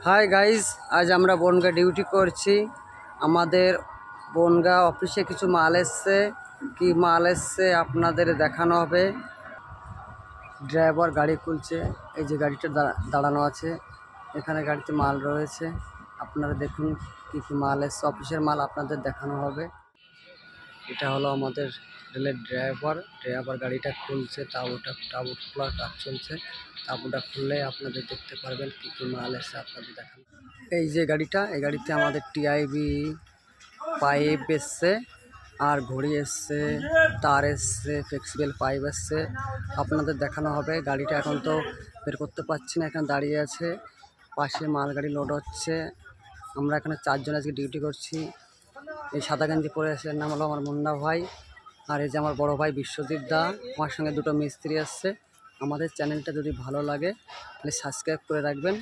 Hi guys, আজ আমরা Bongaon duty করছি। আমাদের বনগা অফিসে কিছু মাল এসছে। কি মাল এসছে আপনাদের দেখানো হবে। ড্রাইভার গাড়ি খুলছে। এই যে গাড়িটা দাঁড়ানো আছে, এখানে গাড়িতে মাল রয়েছে। আপনারা দেখুন কি কি মাল এসছে, অফিসের মাল আপনাদের দেখানো হবে। এটা হলো আমাদের রেলের ড্রাইভার গাড়িটা খুলছে। তাবু খোলার কাজ চলছে। তাবুটা খুললে আপনাদের দেখতে পারবেন কি কি মাল এসছে, আপনাদের দেখানো। এই যে গাড়িটা, এই গাড়িতে আমাদের টিআইবি পাইপ এসছে, আর ঘড়ি এসছে, তার এসছে, ফ্লেক্সিবল পাইপ এসছে। আপনাদের দেখানো হবে। গাড়িটা এখন তো বের করতে পারছি না, এখানে দাঁড়িয়ে আছে। পাশে মালগাড়ি লোড হচ্ছে। আমরা এখানে 4 জন আজকে ডিউটি করছি। এই সাদা গেঞ্জি পরে আছে, এর নাম হলো আমার মুন্না ভাই। আর এই যে আমার বড় ভাই বিশ্বজিৎ দা, আমার সঙ্গে দুটো মিস্ত্রি আসছে। আমাদের চ্যানেলটা যদি ভালো লাগে তাহলে সাবস্ক্রাইব করে রাখবেন।